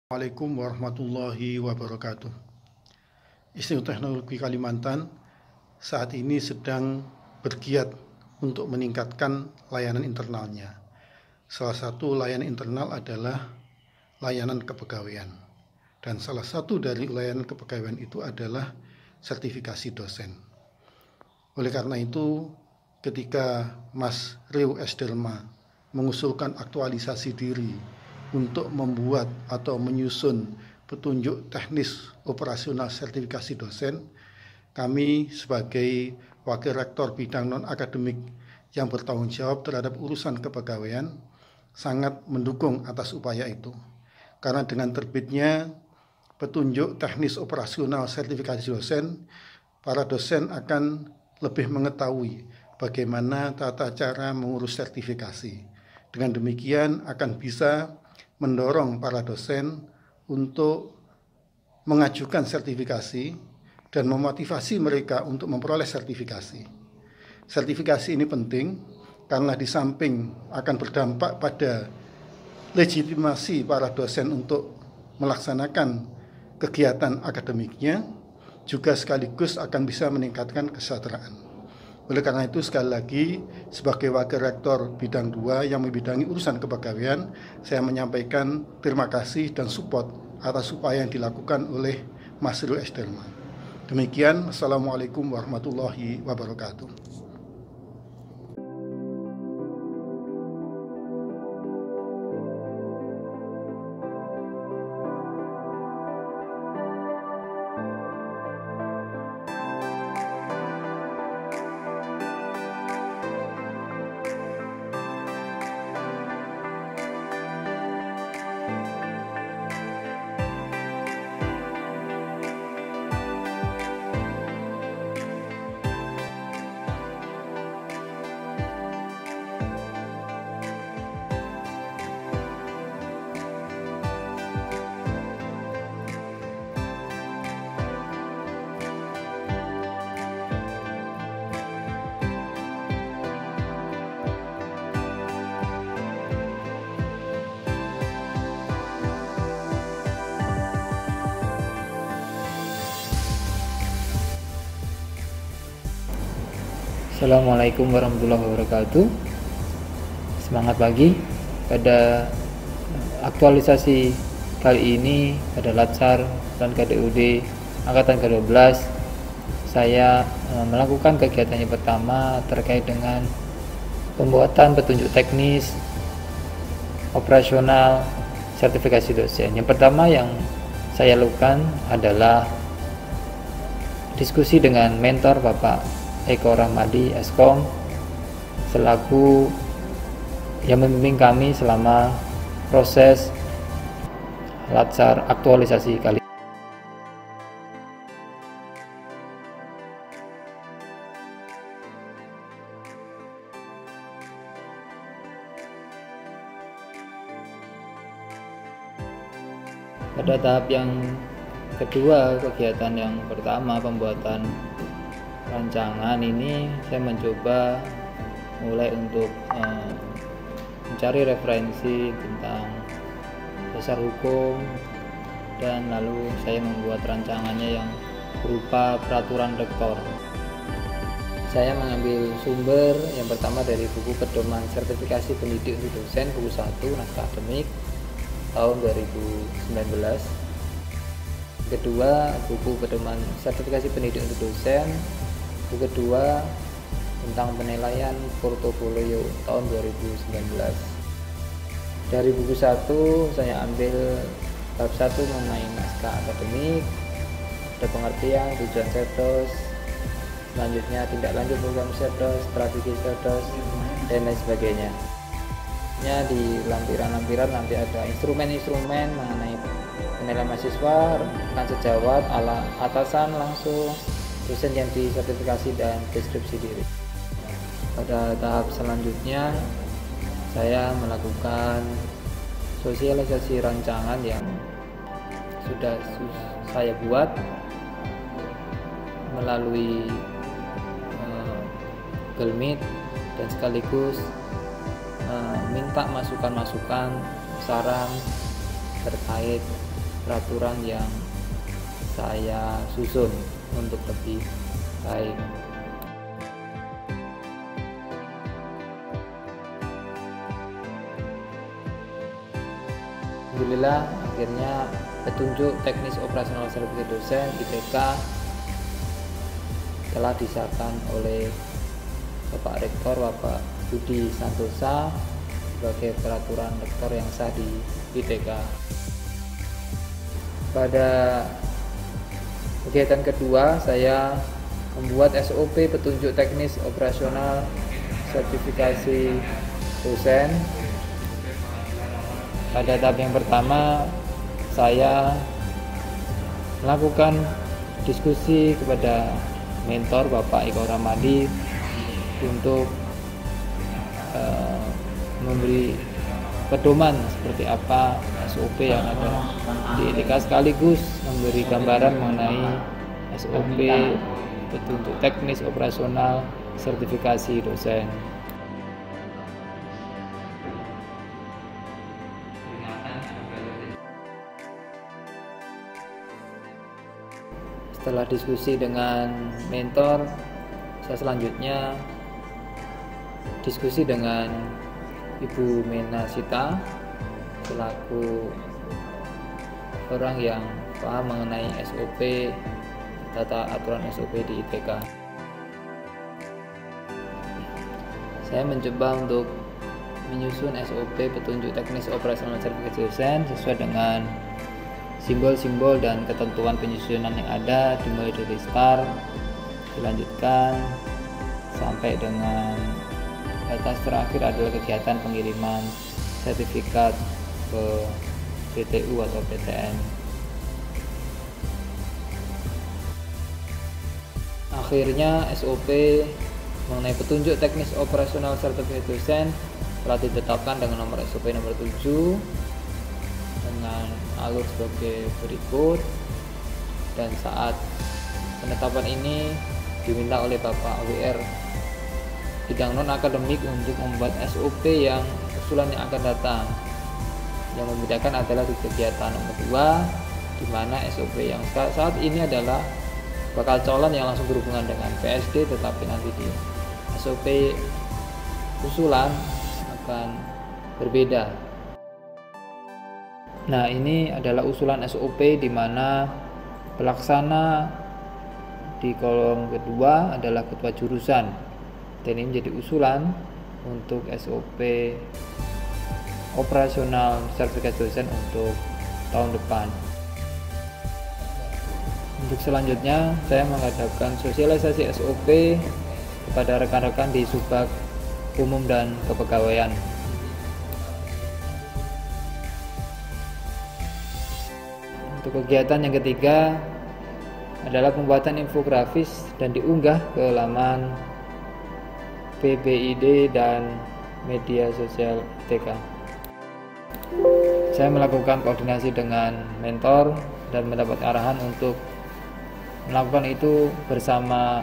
Assalamualaikum warahmatullahi wabarakatuh. Institut Teknologi Kalimantan saat ini sedang bergiat untuk meningkatkan layanan internalnya. Salah satu layanan internal adalah layanan kepegawaian. Dan salah satu dari layanan kepegawaian itu adalah sertifikasi dosen. Oleh karena itu, ketika Mas Rio S. Delma mengusulkan aktualisasi diri untuk membuat atau menyusun petunjuk teknis operasional sertifikasi dosen, kami sebagai Wakil Rektor Bidang Non-Akademik yang bertanggung jawab terhadap urusan kepegawaian sangat mendukung atas upaya itu. Karena dengan terbitnya petunjuk teknis operasional sertifikasi dosen, para dosen akan lebih mengetahui bagaimana tata cara mengurus sertifikasi. Dengan demikian akan bisa mendorong para dosen untuk mengajukan sertifikasi dan memotivasi mereka untuk memperoleh sertifikasi. Sertifikasi ini penting karena di samping akan berdampak pada legitimasi para dosen untuk melaksanakan kegiatan akademiknya, juga sekaligus akan bisa meningkatkan kesejahteraan. Oleh karena itu, sekali lagi, sebagai Wakil Rektor Bidang 2 yang membidangi urusan kepegawaian, saya menyampaikan terima kasih dan support atas upaya yang dilakukan oleh Mas Rio S. Delma. Demikian, Assalamualaikum warahmatullahi wabarakatuh. Assalamualaikum warahmatullahi wabarakatuh. Semangat pagi. Pada aktualisasi kali ini pada Latsar dan KDUD Angkatan ke-12, saya melakukan kegiatan yang pertama terkait dengan pembuatan petunjuk teknis operasional sertifikasi dosen. Yang pertama yang saya lakukan adalah diskusi dengan mentor Bapak Eko Rahmadi Eskom selaku yang membimbing kami selama proses Latsar aktualisasi kali. Pada tahap yang kedua, kegiatan yang pertama pembuatan rancangan ini, saya mencoba mulai untuk mencari referensi tentang dasar hukum, dan lalu saya membuat rancangannya yang berupa peraturan rektor. Saya mengambil sumber yang pertama dari buku pedoman sertifikasi pendidik untuk dosen, buku 1 naskah akademik tahun 2019. Kedua, buku pedoman sertifikasi pendidik untuk dosen, buku kedua tentang penilaian portofolio tahun 2019. Dari buku 1 saya ambil bab 1 mengenai naskah akademik, ada pengertian, tujuan serdos, selanjutnya tindak lanjut program serdos, strategi serdos, dan lain sebagainya. Di lampiran-lampiran nanti ada instrumen-instrumen mengenai penilaian mahasiswa, rekan sejawat, atasan langsung, dosen yang disertifikasi, dan deskripsi diri. Pada tahap selanjutnya saya melakukan sosialisasi rancangan yang sudah saya buat melalui Google Meet, dan sekaligus minta masukan-masukan, saran terkait peraturan yang saya susun untuk lebih baik. Alhamdulillah akhirnya petunjuk teknis operasional sertifikat dosen ITK telah disahkan oleh Bapak Rektor Bapak Budi Santosa sebagai peraturan rektor yang sah di ITK. Pada kegiatan kedua saya membuat SOP petunjuk teknis operasional sertifikasi dosen. Pada tahap yang pertama saya melakukan diskusi kepada mentor Bapak Iko Ramadi untuk memberi pedoman seperti apa SOP yang ada di ITK, sekaligus memberi gambaran mengenai SOP petunjuk teknis operasional sertifikasi dosen. Setelah diskusi dengan mentor, saya selanjutnya diskusi dengan Ibu Menasita selaku orang yang paham mengenai SOP, tata aturan SOP di ITK. Saya mencoba untuk menyusun SOP petunjuk teknis operasional sertifikasi dosen sesuai dengan simbol-simbol dan ketentuan penyusunan yang ada, dimulai dari start, dilanjutkan sampai dengan batas terakhir adalah kegiatan pengiriman sertifikat ke PTU atau PTN. Akhirnya SOP mengenai petunjuk teknis operasional sertifikat dosen telah ditetapkan dengan nomor SOP nomor 7 dengan alur sebagai berikut, dan saat penetapan ini diminta oleh Bapak WR bidang non akademik untuk membuat SOP yang usulan yang akan datang. Yang membedakan adalah di kegiatan nomor 2, di mana SOP yang saat ini adalah bakal calon yang langsung berhubungan dengan PSD, tetapi nanti di SOP usulan akan berbeda. Nah, ini adalah usulan SOP di mana pelaksana di kolom kedua adalah ketua jurusan, dan ini menjadi usulan untuk SOP operasional sertifikat dosen untuk tahun depan. Untuk selanjutnya saya mengadakan sosialisasi SOP kepada rekan-rekan di Subbag Umum dan Kepegawaian. Untuk kegiatan yang ketiga adalah pembuatan infografis dan diunggah ke laman PBID dan media sosial ITK. Saya melakukan koordinasi dengan mentor dan mendapat arahan untuk melakukan itu bersama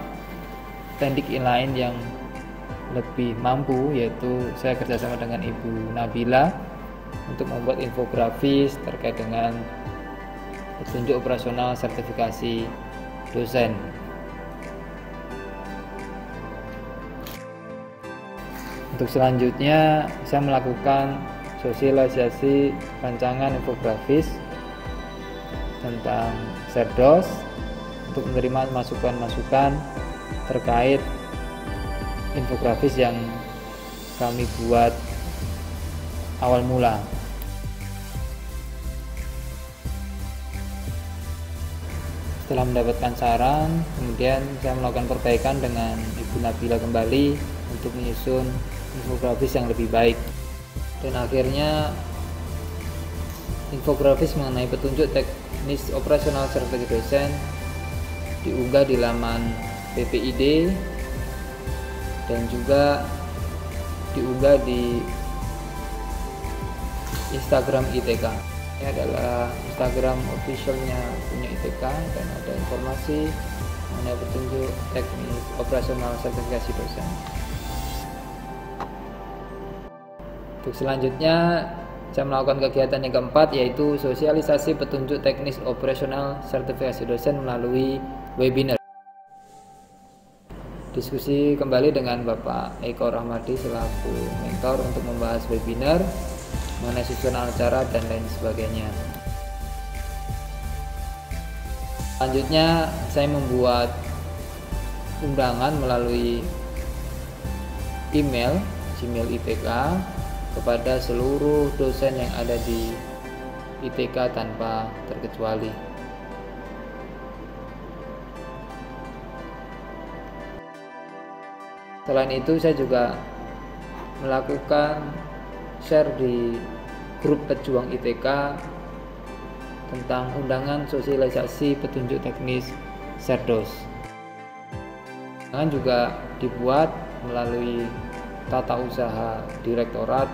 tendik lain yang lebih mampu, yaitu saya kerjasama dengan Ibu Nabila untuk membuat infografis terkait dengan petunjuk operasional sertifikasi dosen. Untuk selanjutnya saya melakukan sosialisasi rancangan infografis tentang Serdos untuk menerima masukan-masukan terkait infografis yang kami buat awal mula. Setelah mendapatkan saran, kemudian saya melakukan perbaikan dengan Ibu Nabila kembali untuk menyusun infografis yang lebih baik. Dan akhirnya infografis mengenai petunjuk teknis operasional sertifikat dosen diunggah di laman PPID dan juga diunggah di Instagram ITK. Ini adalah Instagram officialnya punya ITK, dan ada informasi mengenai petunjuk teknis operasional sertifikasi dosen. Untuk selanjutnya saya melakukan kegiatan yang keempat, yaitu sosialisasi petunjuk teknis operasional sertifikasi dosen melalui webinar. Diskusi kembali dengan Bapak Eko Rahmadi selaku mentor untuk membahas webinar mengenai susunan acara dan lain sebagainya. Selanjutnya saya membuat undangan melalui email IPK kepada seluruh dosen yang ada di ITK tanpa terkecuali. Selain itu saya juga melakukan share di grup pejuang ITK tentang undangan sosialisasi petunjuk teknis Serdos. Undangan juga dibuat melalui tata usaha direktorat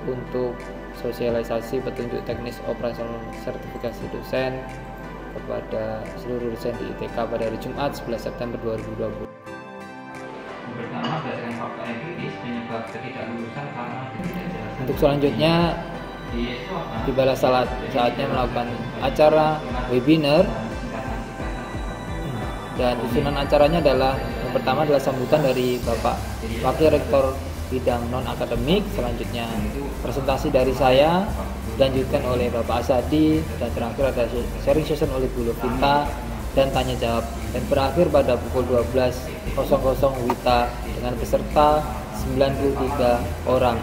untuk sosialisasi petunjuk teknis operasional sertifikasi dosen kepada seluruh dosen di ITK pada hari Jumat 11 September 2020. Pertama, berdasarkan fakta empiris penyebab ketidaklulusan karena ketidakjelasan. Untuk selanjutnya tibalah saatnya melakukan acara webinar, dan susunan acaranya adalah yang pertama adalah sambutan dari Bapak Wakil Rektor bidang non akademik, selanjutnya presentasi dari saya, dilanjutkan oleh Bapak Asadi, dan terakhir ada sharing session oleh Bu Lovita dan tanya jawab, dan berakhir pada pukul 12.00 WITA dengan peserta 93 orang.